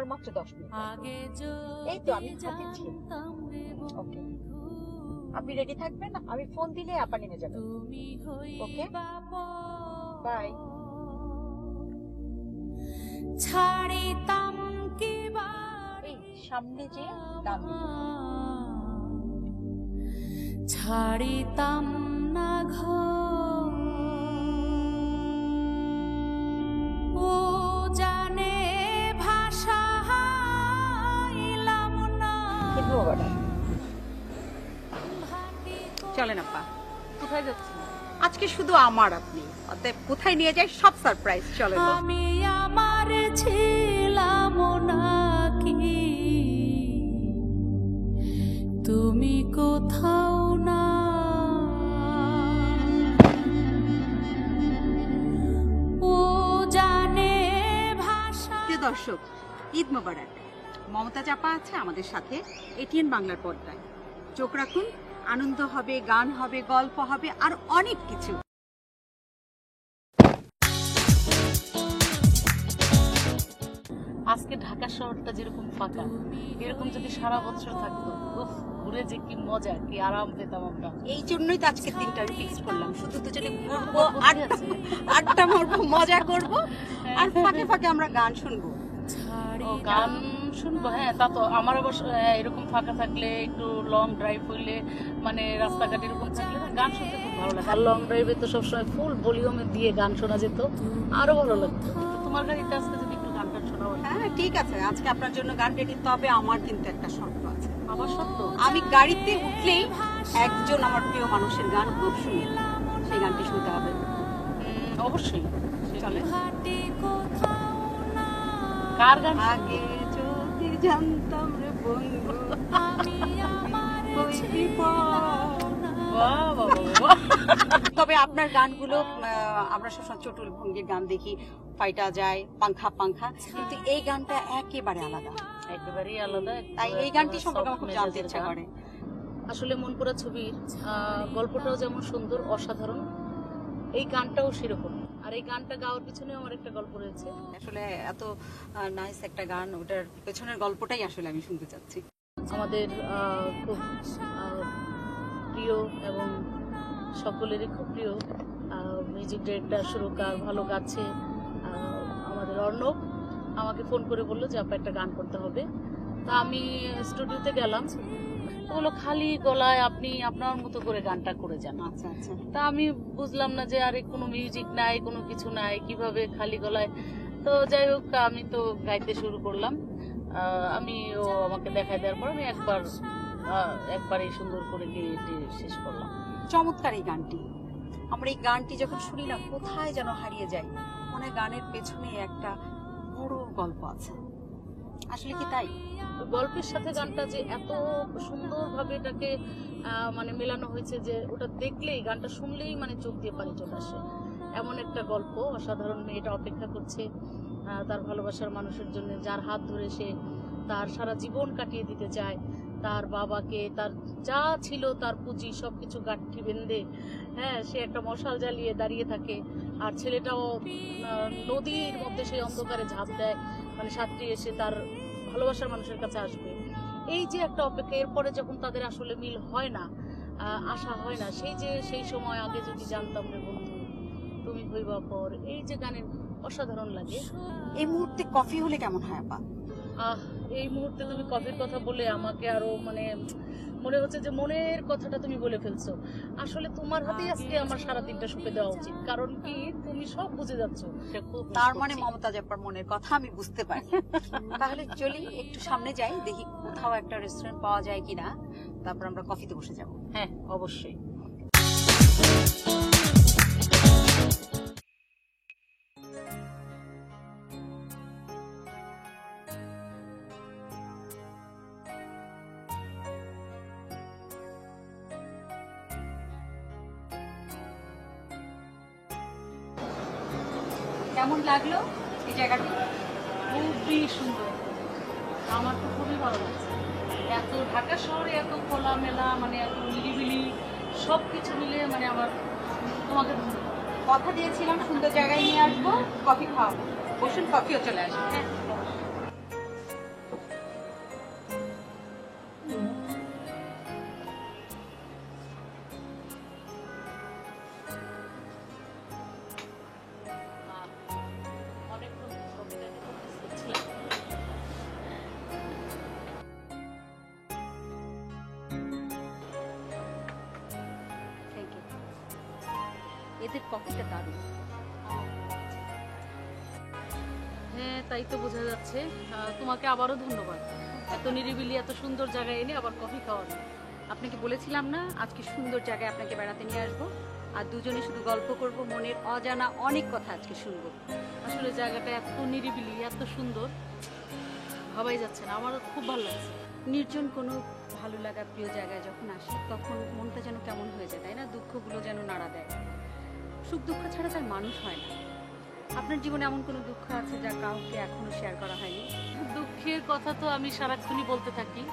আর মাত্র 10 মিনিট। এই তো আমি দিচ্ছি। ওকে, আপনি রেডি থাকবেন, আমি ফোন দিলে আপনি নেমে যাবেন। ওকে, বাই। এই সামনে যে দাম ছাড়িতাম না ঘর ও জানে ভাষা হাইলাম না। চলেন আপা। কোথায় যাচ্ছেন? আজকে শুধু আমার আপনি, অতএব কোথায় নিয়ে যাই সব সারপ্রাইজ। চলেন। আমি আমার ছিলাম নাকি তুমি কোথাও না। ও জানে ভাষা। প্রিয় দর্শক, ঈদ মোবারক। মমতা চাপা আছে আমাদের সাথে এটিএন বাংলার পর্দায়। চোখ রাখুন, আনন্দ হবে, গান হবে, গল্প হবে, আর অনেক কিছু। আজকে ঢাকা শহরটা যেরকম ফাঁকা, এরকম যদি সারা বছর থাকতো, ঘুরে যে কি মজা, কি আরাম পেতাম আমরা। এই জন্যই তো আজকের দিনটা আমি ফিক্স করলাম, শুধু দুজনে ঘুরবো, আড্ডা মারবো, মজা করবো, আর ফাঁকে ফাঁকে আমরা গান শুনবো। গান শুনবো, হ্যাঁ তা তো আমার অবশ্য এরকম ফাঁকা থাকলে, একটু লং ড্রাইভ হইলে, মানে রাস্তাঘাট এরকম থাকলে গান শুনতে খুব ভালো লাগে। আর লং ড্রাইভে তো সবসময় ফুল ভলিউমে দিয়ে গান শোনা যেত, আরো ভালো লাগতো। তোমার গাড়িতে আজকে যদি একটু গান টান শোনা। হ্যাঁ ঠিক আছে, আজকে আপনার জন্য গান রেডি। তবে আমার কিন্তু একটা শর্ত আছে। আমার শর্ত? আমি গাড়িতে উঠলেই একজন আমার প্রিয় মানুষের গান খুব শুনি, সেই গানটি শুনতে হবে। অবশ্যই। চলে। কার গান? আগে যদি জানতাম রে বন্ধু তবে আপনার গানগুলো আমরা সবসময় চটুল ভঙ্গির গান দেখি, ফাইটা যায়, পাংখা পাংখা, কিন্তু এই গানটা একেবারে আলাদা, একেবারেই আলাদা। তাই এই গানটি সম্পর্কে আমার খুব জানতে ইচ্ছা করে। আসলে মন পোড়া ছবির গল্পটাও যেমন সুন্দর, অসাধারণ, এই গানটাও সেরকম। আর এই গানটা গাওয়ার পিছনে আমার একটা গল্প রয়েছে। আসলে এত নাইস একটা গান, ওটার পেছনের গল্পটাই আসলে আমি শুনতে চাচ্ছি। আমাদের খুব প্রিয় এবং সকলেরই খুব প্রিয় মিউজিক ডিরেক্টর, সুরকার, ভালো গাচ্ছে আমাদের অর্ণব আমাকে ফোন করে বললো যে আপা একটা গান করতে হবে। তা আমি স্টুডিওতে গেলাম, বললো খালি গলায় আপনি আপনার মতো করে গানটা করে যান। আচ্ছা আচ্ছা। তা আমি বুঝলাম না যে আরে কোনো মিউজিক নাই, কোনো কিছু নাই, কিভাবে খালি গলায়। তো যাই হোক, আমি তো গাইতে শুরু করলাম। আমি ও আমাকে দেখাই দেওয়ার পর আমি একবারই সুন্দর করে গিয়ে শেষ করলাম। চমৎকার এই গানটি। আমরা এই গানটি যখন শুনি না, কোথায় যেন হারিয়ে যাই, মনে হয় গানের পেছনে একটা বড় গল্প আছে। আসলে কি তাই? গল্পের সাথে গানটা যে এত সুন্দরভাবে এটাকে মানে মেলানো হয়েছে যে ওটা দেখলেই, গানটা শুনলেই মানে চোখ দিয়ে পানি চলে আসে। এমন একটা গল্প, অসাধারণ। মেয়েটা অপেক্ষা করছে তার ভালোবাসার মানুষের জন্য, যার হাত ধরে সে তার সারা জীবন কাটিয়ে দিতে চায়। তার বাবাকে, তার যা ছিল, তার পুঁজি সবকিছু গাঁঠি বেঁধে, হ্যাঁ, সে একটা মশাল জ্বালিয়ে দাঁড়িয়ে থাকে। আর ছেলেটাও নদীর মধ্যে সেই অন্ধকারে ঝাঁপ দেয়, মানে সাঁতরে এসে তার ভালোবাসার মানুষের কাছে আসবে। এই যে একটা অপেক্ষা, এরপরে যখন তাদের আসলে মিল হয় না, আশা হয় না, সেই সময় আগে যদি জানতাম রে বন্ধু তুমি হইবা পর, এই যে গানের অসাধারণ লাগে। এই মুহূর্তে কফি হলে কেমন হয় আপা? এই মুহূর্তে তুমি কফির কথা বলে আমাকে আরো মানে মনে হচ্ছে যে মনের কথাটা তুমি বলে ফেলছো। আসলে তোমার হাতেই আজকে আমার সারাদিনটা শুকে দেওয়া উচিত, কারণ কি তুমি সব বুঝে যাচ্ছ। তার মানে মমতা জাপার মনের কথা আমি বুঝতে পারি। তাহলে চলি একটু সামনে যাই, দেখি কোথাও একটা রেস্টুরেন্ট পাওয়া যায় কিনা, তারপর আমরা কফিতে বসে যাব। হ্যাঁ অবশ্যই। কেমন লাগলো এই জায়গাটি? খুবই সুন্দর, আমার তো খুবই ভালো লাগছে। এত ঢাকা শহরে এত খোলামেলা, মানে এত নিরিবিলি, সবকিছু মিলে মানে আমার তোমাকে কথা দিয়েছিলাম সুন্দর জায়গায় নিয়ে আসবো, কফি খাওয়াবো। বসুন, কফিও চলে আসবে। হ্যাঁ। এদের কফিটা দারুণ। হ্যাঁ, তাই তো বোঝা যাচ্ছে। তোমাকে আবারও ধন্যবাদ, এত নিরিবিলি এত সুন্দর জায়গায় এনে আবার কফি খাওয়ানো। আপনাকে বলেছিলাম না আজকে সুন্দর জায়গায় আপনাকে বেড়াতে নিয়ে আসবো, আর দুজনে শুধু গল্প করব, মনের অজানা অনেক কথা আজকে শুনবো। আসলে জায়গাটা এত নিরিবিলি এত সুন্দর, ভাবাই যাচ্ছে না, আমার খুব ভালো লাগছে। নির্জন কোনো ভালো লাগা প্রিয় জায়গায় যখন আসি তখন মনটা যেন কেমন হয়ে যায়, তাই না? দুঃখগুলো যেন নাড়া দেয়। সুখ দুঃখ ছাড়া তার মানুষ হয় না। আপনার জীবনে এমন কোনো দুঃখ আছে যা কাউকে এখনো শেয়ার করা হয়নি? দুঃখের কথা তো আমি সারাক্ষণই বলতে থাকি,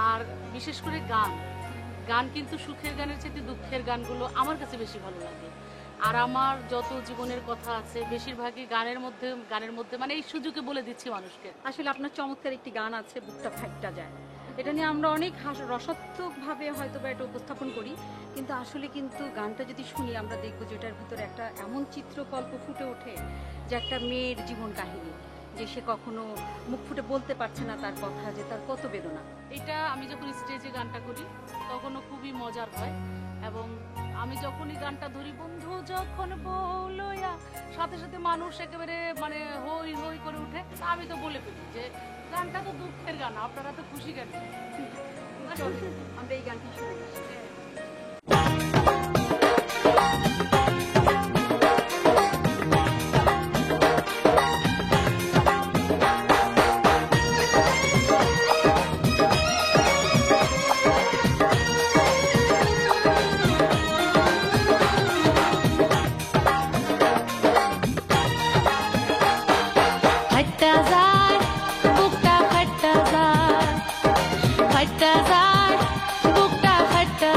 আর বিশেষ করে গান গান কিন্তু সুখের গানের চেয়ে দুঃখের গানগুলো আমার কাছে বেশি ভালো লাগে। আর আমার যত জীবনের কথা আছে বেশিরভাগই গানের মধ্যে মানে এই সুযোগে বলে দিচ্ছি মানুষকে। আসলে আপনার চমৎকার একটি গান আছে বুকটা ফাইটটা যায়, এটা নিয়ে আমরা অনেক রসাত্মকভাবে হয়তো বা এটা উপস্থাপন করি, কিন্তু আসলে কিন্তু গানটা যদি শুনি আমরা দেখবো যে এটার ভিতরে একটা এমন চিত্রকল্প ফুটে ওঠে যে একটা মেয়ের জীবন কাহিনী, যে সে কখনো মুখ ফুটে বলতে পারছে না তার কথা, যে তার কত বেদনা। এটা আমি যখন স্টেজে গানটা করি তখনও খুবই মজার হয়, এবং আমি যখনই গানটা ধরি বন্ধু যখন বলয়া সাথে সাথে মানুষ একেবারে মানে হই হই করে উঠে। আমি তো বলে ফেলি যে গানটা তো দুঃখের গান, আপনারা তো খুশি গান। আমরা এই গানটি শুনে বুকটা ফাটা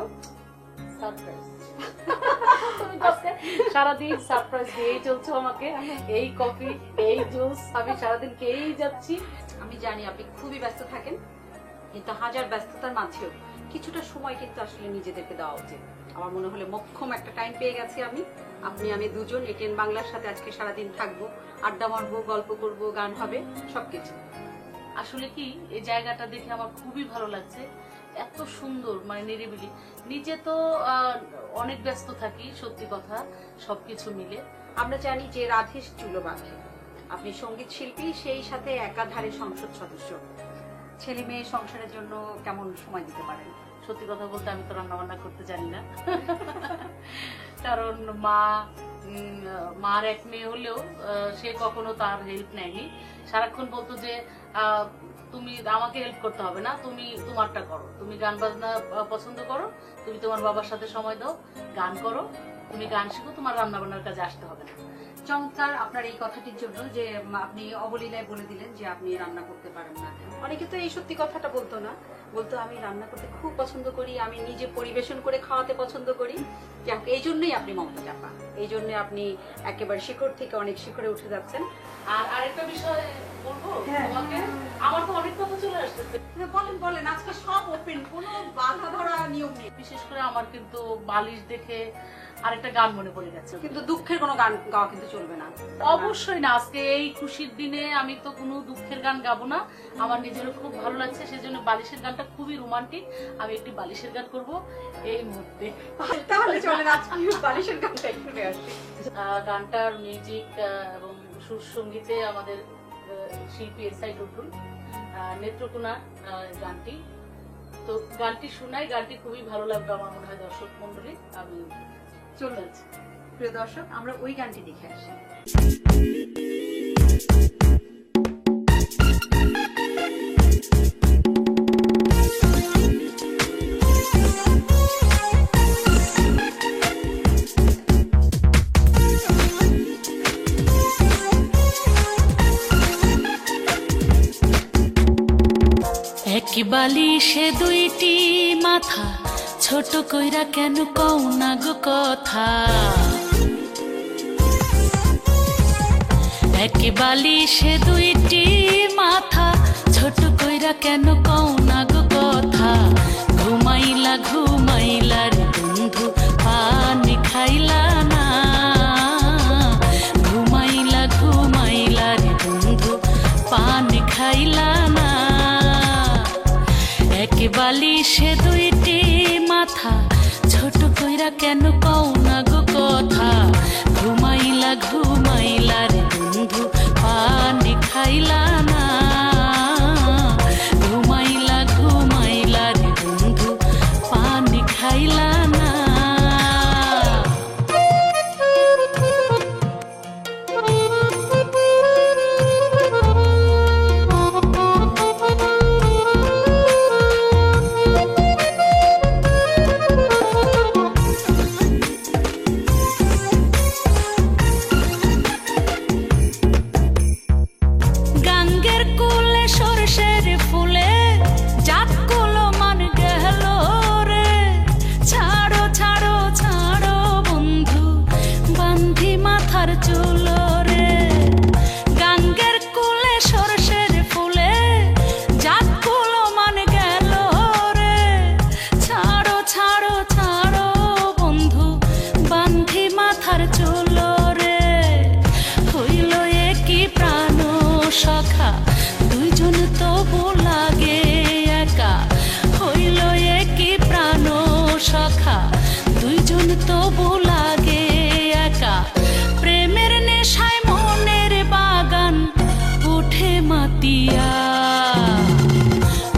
দাও। সারপ্রাইজ। সারাদিন সারপ্রাইজ দিয়েই চলছো আমাকে, এই কফি এই জুস, আমি সারাদিন খেয়েই যাচ্ছি। আমি জানি আপনি খুবই ব্যস্ত থাকেন, কিন্তু হাজার ব্যস্ততার মাঝেও কিছুটা সময় কিন্তু আসলে নিজেদেরকে দেওয়া উচিত। আমার মনে হলো মোক্ষম একটা টাইম পেয়ে গেছি আমি দুজন এটিএন বাংলার সাথে আজকে সারাদিন থাকবো, আড্ডা মারবো, গল্প করব, গান হবে, সবকিছু। আসলে কি এই জায়গাটা দেখে আমার খুবই ভালো লাগছে, এত সুন্দর, মানে নিরিবিলি। নিজে তো অনেক ব্যস্ত থাকি, সত্যি কথা, সবকিছু মিলে। আমরা জানি যে রাধেশ চুলো বাঁধে, আপনি সঙ্গীত শিল্পী, সেই সাথে একাধারে সংসদ সদস্য। ছেলে মেয়ে সংসারের জন্য কেমন সময় দিতে পারেন? সত্যি কথা বলতে আমি তো রান্না বান্না করতে জানি না, কারণ মার এক মেয়ে হলেও সে কখনো তার হেল্প নেয়নি। সারাক্ষণ বলতো যে তুমি আমাকে হেল্প করতে হবে না, তুমি তোমারটা করো, তুমি গান বাজনা পছন্দ করো, তুমি তোমার বাবার সাথে সময় দাও, গান করো, তুমি গান শিখো, তোমার রান্না বান্নার কাজে আসতে হবে না। চমৎকার আপনার এই কথাটির জন্য যে আপনি অবলীলায় বলে দিলেন যে আপনি রান্না করতে পারেন না। অনেকে তো এই সত্যি কথাটা বলতো না, বলতো আমি রান্না করতে খুব পছন্দ করি, আমি নিজে পরিবেশন করে খাওয়াতে পছন্দ করি। এই জন্যই আপনি মমতা চাপা, এই জন্য আপনি একেবারে শিখর থেকে অনেক শিখরে উঠে যাচ্ছেন। আর আরেকটা বিষয় বলবো তোমাকে, আমার তো অনেক কথা চলে আসতেছে। বলেন, আজকে সব ওপেন, কোনো বাধা ধরা নিয়ম নেই। বিশেষ করে আমার কিন্তু বালিশ দেখে আরেকটা গান মনে পড়ে গেছে, কিন্তু দুঃখের কোনো গান গাওয়া কিন্তু চলবে না। অবশ্যই না, আজকে এই খুশির দিনে আমি তো কোনো দুঃখের গান গাবো না, আমার নিজেরও খুব ভালো লাগছে, সেজন্য বালিশের গানটা খুবই রোমান্টিক, আমি একটি বালিশের গান করব এই মুহূর্তে। তাহলে চলেন আজকে বালিশের গানটাই শুনে আসি। গানটার মিউজিক এবং সুর সঙ্গীতে আমাদের শিল্পী এসআই টুটুল, নেত্রকোনা গানটি। তো গানটি শোনাই, গানটি খুবই ভালো লাগবে আমার মনে হয় দর্শক মন্ডলী। আমি চলে যাচ্ছি। প্রিয় দর্শক, আমরা ওই গানটি দেখে আসি। এক বালিশে দুইটি মাথা, ছোট কইরা কেন কও না গো কথা। এক বালিশে দুইটি মাথা, ছোট কইরা কেন কও না গো কথা। ঘুমাইলা ঘুমাইলা রে বন্ধু, পানি খাইলা না। ঘুমাইলা ঘুমাইলা রে বন্ধু, পানি খাইলা না। এক বালিশে দুইটি মাথা, ছোট কইরা কেন কও না গো কথা। ঘুমাইলা ঘুমাইলা রে বন্ধু, পানি খাইলা না। ঘুমাইলা ঘুমাইলা রে বন্ধু, পানি খাইলা না।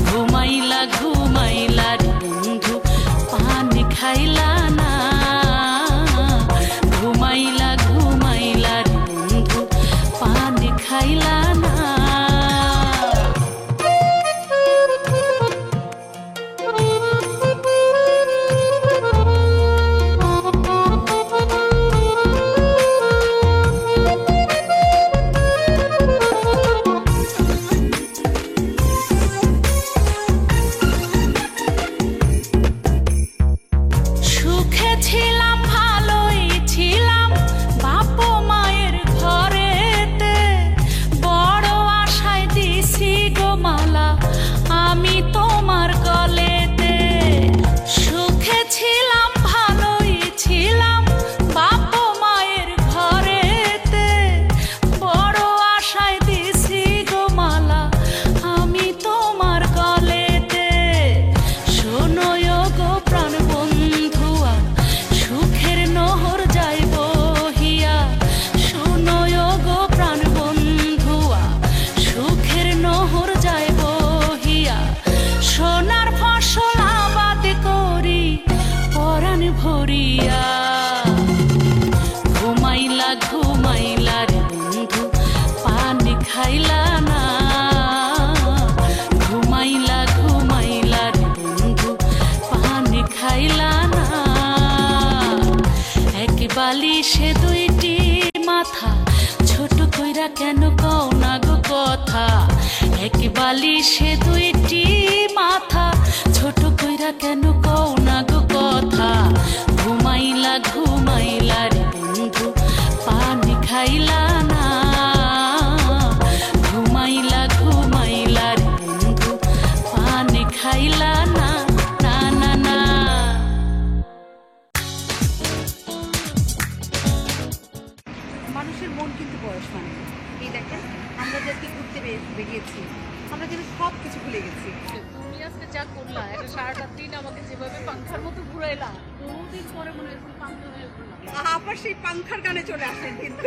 ঘুমাইলা ঘুমাইলা রে বন্ধু, পানি খাইলা না। ঘুমাইলা ঘুমাইলা রে বন্ধু, পানি খাইলা না। ভরিয়া ঘুমাইলা ঘুমাইলা রে বন্ধু পানি খাইলা না ঘুমাইলা ঘুমাইলা রে বন্ধু পানি খাইলা না এক বালিশে দুইটি মাথা ছোট কইরা কেন কও না গো কথা এক বালিশে দুইটি মাথা ছোট কইরা কেন কও না গো কথা ঘুমাইলা ঘুমাইলা রে বন্ধু পানি খাইলা না ঘুমাইলা ঘুমাইলা রে বন্ধু পানি খাইলা না না না না মানুষের মন কিন্তু বয়স মানে এই দেখেন আমরা যাকে ঘুরতে বেরিয়েছি আমরা যেন সব কিছু ভুলে গেছি। তুমি আজকে যা করলা একটা সারাটা দিন আমাকে যেভাবে পাংখার মতো ঘুরাইলা বহুদিন পরে মনে হয় পাংখা হয়ে ঘুরলাম। আবার সেই পাংখার গানে চলে আসেন কিন্তু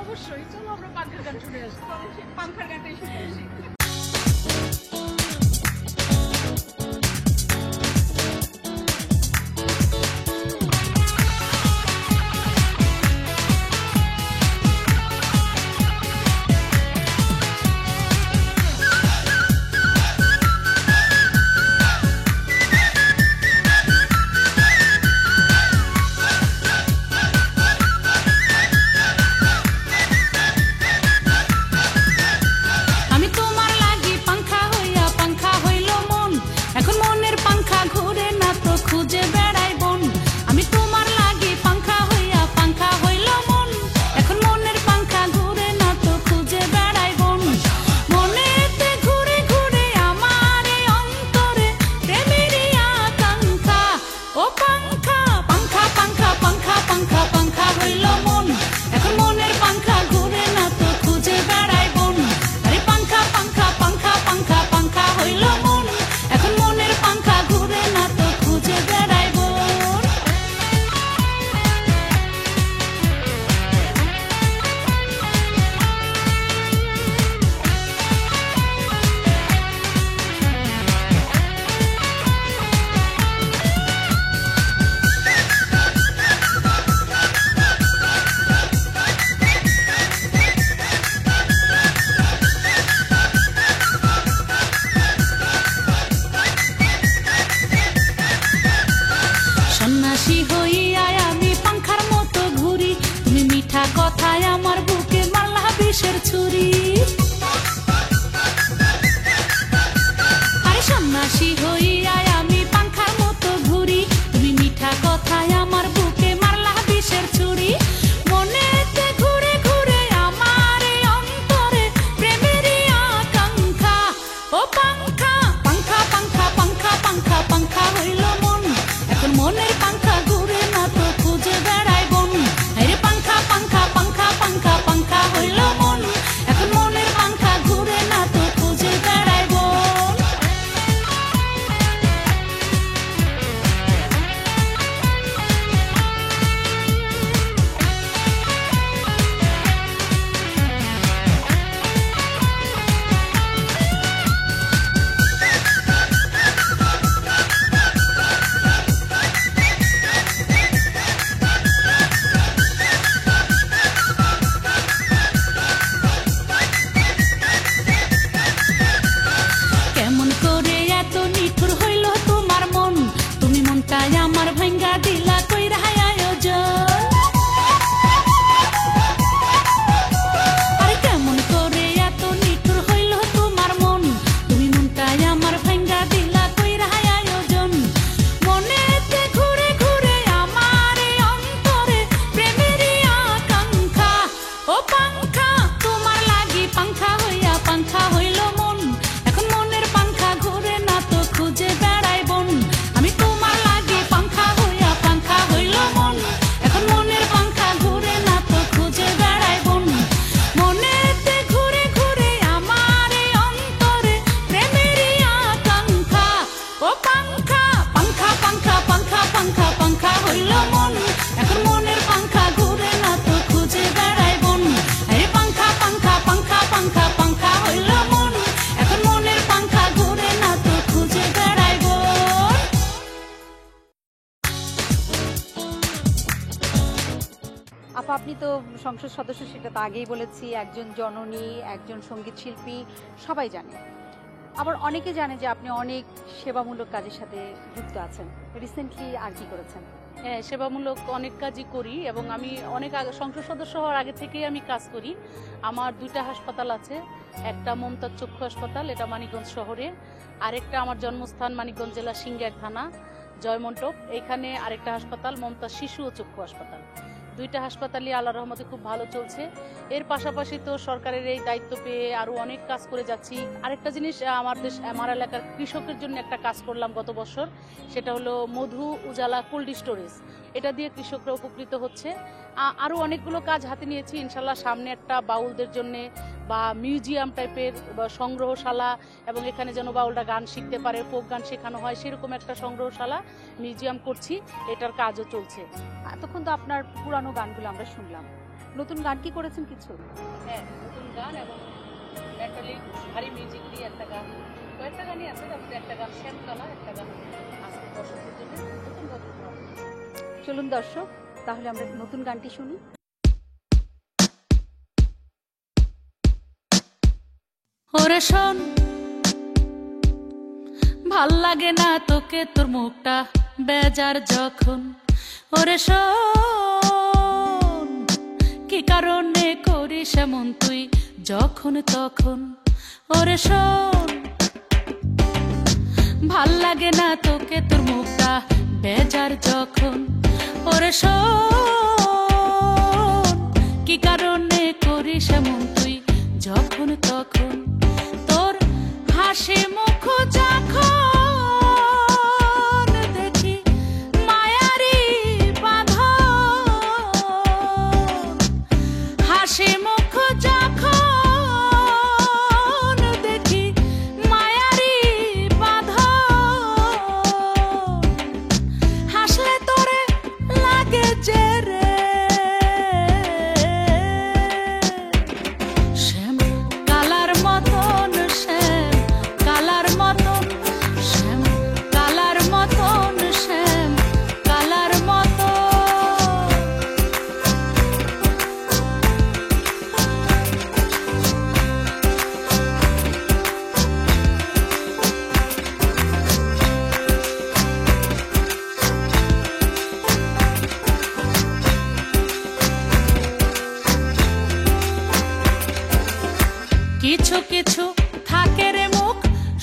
অবশ্যই চলো আমরা পাংখার গান শুনে আসি। পাংখার গানটাই শুনে আসি। কথায় আমার বুকে মারলা বিষের ছুরি আরে সন্ন্যাসী হইয়া আমি পাংখার মতো ঘুরি তুমি মিঠা কথায় আমার বুকে মারলা বিষের ছুরি মনেতে ঘুরে ঘুরে আমার এই অন্তরে প্রেমেরই আকাঙ্ক্ষা ও পাংখা পাংখা পাংখা পাংখা পাংখা পাংখা হইল মন এখন মনের পাংখা ঘুরে না তো খুঁজে বেড়াই বন আরে পাংখা পাংখা পাংখা পাংখা পাংখা হইল মন এখন মন আপা, আপনি তো সংসদ সদস্য, সেটা তো আগেই বলেছি, একজন জননী, একজন সঙ্গীত শিল্পী, সবাই জানে। আবার অনেকে জানে যে আপনি অনেক সেবামূলক কাজের সাথে যুক্ত আছেন। রিসেন্টলি আর কি করেছেন? হ্যাঁ, সেবামূলক অনেক কাজই করি এবং আমি অনেক আগে সংসদ সদস্য হওয়ার আগে থেকেই আমি কাজ করি। আমার 2টা হাসপাতাল আছে, একটা মমতাজ চক্ষু হাসপাতাল, এটা মানিকগঞ্জ শহরে, আরেকটা আমার জন্মস্থান মানিকগঞ্জ জেলা সিংগাইর থানা জয়মন্টপ, এখানে আরেকটা হাসপাতাল মমতাজ শিশু ও চক্ষু হাসপাতাল। 2টা হাসপাতালই আল্লাহর রহমতে খুব ভালো চলছে। এর পাশাপাশি তো সরকারের এই দায়িত্ব পেয়ে আরো অনেক কাজ করে যাচ্ছি। আরেকটা জিনিস, আমার এলাকার কৃষকের জন্য একটা কাজ করলাম গত বছর, সেটা হলো মধু উজালা কোল্ড স্টোরেজ। এটা দিয়ে কৃষকরা উপকৃত হচ্ছে। আরো অনেকগুলো কাজ হাতে নিয়েছি ইনশাল্লাহ। সামনে একটা বাউলদের জন্য বা মিউজিয়াম টাইপের বা সংগ্রহশালা, এবং এখানে যেন বাউলরা গান শিখতে পারে, ফোক গান শেখানো হয়, সেরকম একটা সংগ্রহশালা মিউজিয়াম করছি, এটার কাজও চলছে। এতক্ষণ তো আপনার পুরানো গানগুলো আমরা শুনলাম, নতুন গান কি করেছেন কিছু? হ্যাঁ, নতুন গান এবং মেন্টালি ভারী মিউজিক দিয়ে একটা গান, কয়েকটা গানই আছে, তারপরে একটা গান শ্যামকালা, একটা গান আজকে দর্শকদের জন্য নতুন ভাবে। চলুন দর্শক, তাহলে আমরা নতুন গানটি শুনি। ওরে শোন, ভাল লাগে না তোকে তোর মুখটা বেজার যখন। ওরে শোন, কি কারণে করিস এমন তুই যখন তখন। ওরে শোন, ভাল লাগে না তোকে তোর মুখটা বেজার যখন। ওরে শোন, কি কারণে করিস এমন তুই যখন তখন। তোর হাসি মুখ যখন দেখি মায়ারি বাঁধন, হাসি মুখ যখন দেখি মায়ারি বাঁধন, হাসলে তোরে লাগে যে রে শ্যাম কালার মতন, শ্যাম কালার মতন, শ্যাম কালার মতন, শ্যাম কালার মতন। কিছু কিছু থাকে রে মুখ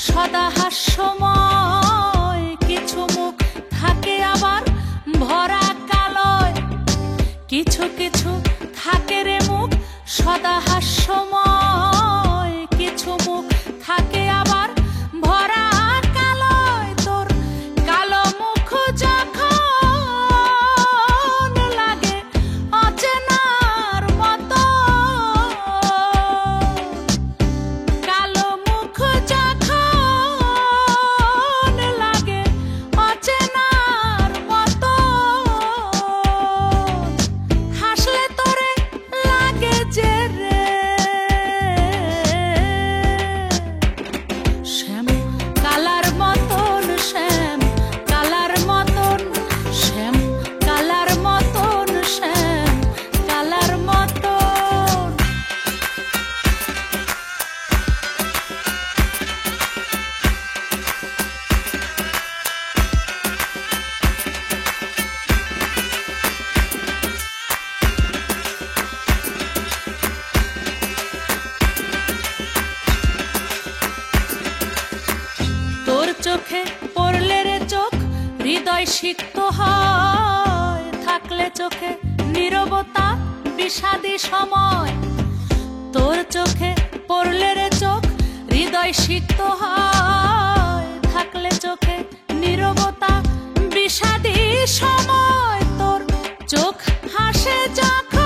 সদা হাস্যময়, কিছু মুখ থাকে আবার ভরা কালয়। কিছু কিছু থাকে রে মুখ সদা হাস্যময়, কিছু মুখ থাকে আবার ভরা কালয়। তোর কালো মুখ যখন লাগে অচেনার মতো, কালো মুখ যখন লাগে অচেনার মতো, হাসলে তোরে লাগে যে রে শ্যাম কালার মতন, শ্যাম কালার মতন, শ্যাম কালার মতন, শ্যাম কালার মতন। তোর চোখে পড়লে রে চোখ হৃদয় সিক্ত হয়, থাকলে চোখে নীরবতা বিষাদী সময়। তোর চোখে পড়লে রে চোখ হৃদয় সিক্ত হয়, থাকলে চোখে নীরবতা বিষাদী সময়। তোর চোখ হাসে যখন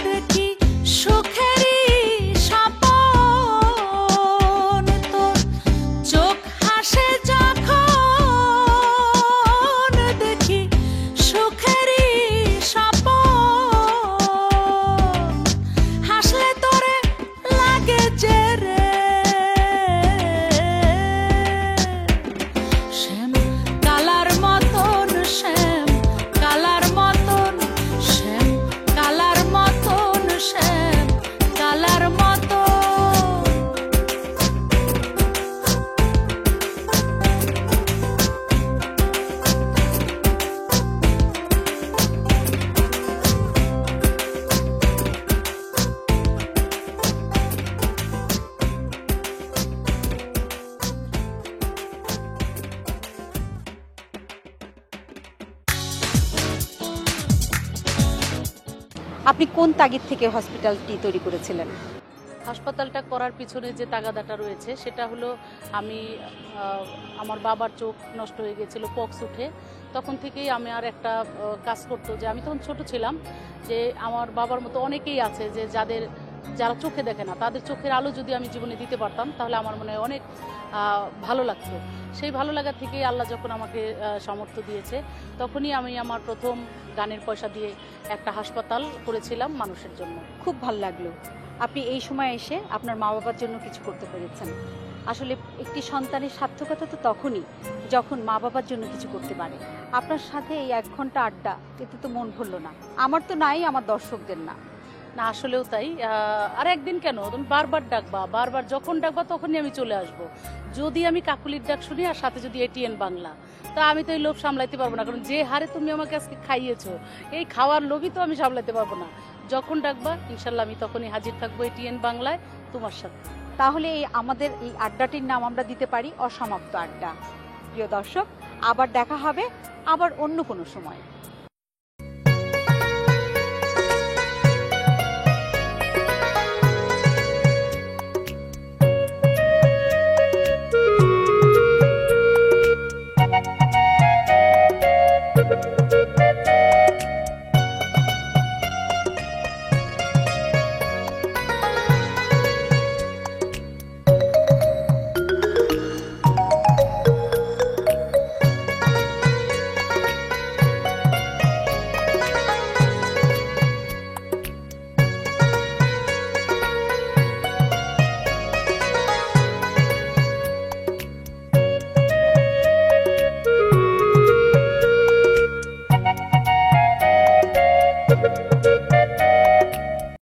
দেখি সুখেরই স্বপন, তোর চোখ হাসে যখন দেখি সুখেরই স্বপন, হাসলে তোরে লাগে যে রে শ্যাম কালার মতন, আপনি কোন তাগিদ থেকে হসপিটালটি তৈরি করেছিলেন? হাসপাতালটা করার পিছনে যে তাগাদাটা রয়েছে সেটা হলো আমি আমার বাবার চোখ নষ্ট হয়ে গেছিল, পক্স উঠে। তখন থেকেই আমি আর একটা কাজ করতো যে আমি তখন ছোট ছিলাম, যে আমার বাবার মতো অনেকেই আছে যে যারা চোখে দেখে না, তাদের চোখের আলো যদি আমি জীবনে দিতে পারতাম তাহলে আমার মনে হয় অনেক ভালো লাগতো। সেই ভালো লাগা থেকেই আল্লাহ যখন আমাকে সামর্থ্য দিয়েছে, তখনই আমি আমার প্রথম গানের পয়সা দিয়ে একটা হাসপাতাল করেছিলাম মানুষের জন্য। খুব ভালো লাগলো আপনি এই সময় এসে আপনার মা বাবার জন্য কিছু করতে পেরেছেন। আসলে একটি সন্তানের সার্থকতা তো তখনই যখন মা বাবার জন্য কিছু করতে পারে। আপনার সাথে এই 1 ঘন্টা আড্ডা, এতে তো মন ভরলো না। আমার তো নাই, আমার দর্শকদের না। না, আসলেও তাই। আর একদিন কেন, তুমি বারবার ডাকবা, বারবার যখন ডাকবা তখনই আমি চলে আসব। যদি আমি কাকুলির ডাক শুনি আর সাথে যদি এটিএন বাংলা, তা আমি তো এই লোভ সামলাইতে পারবো না, কারণ যে হারে তুমি আমাকে আজকে খাইয়েছো, এই খাওয়ার লোভই তো আমি সামলাইতে পারবো না। যখন ডাকবা ইনশাল্লাহ আমি তখনই হাজির থাকবো এটিএন বাংলায় তোমার সাথে। তাহলে আমাদের এই আড্ডাটির নাম আমরা দিতে পারি অসমাপ্ত আড্ডা। প্রিয় দর্শক, আবার দেখা হবে আবার অন্য কোনো সময়।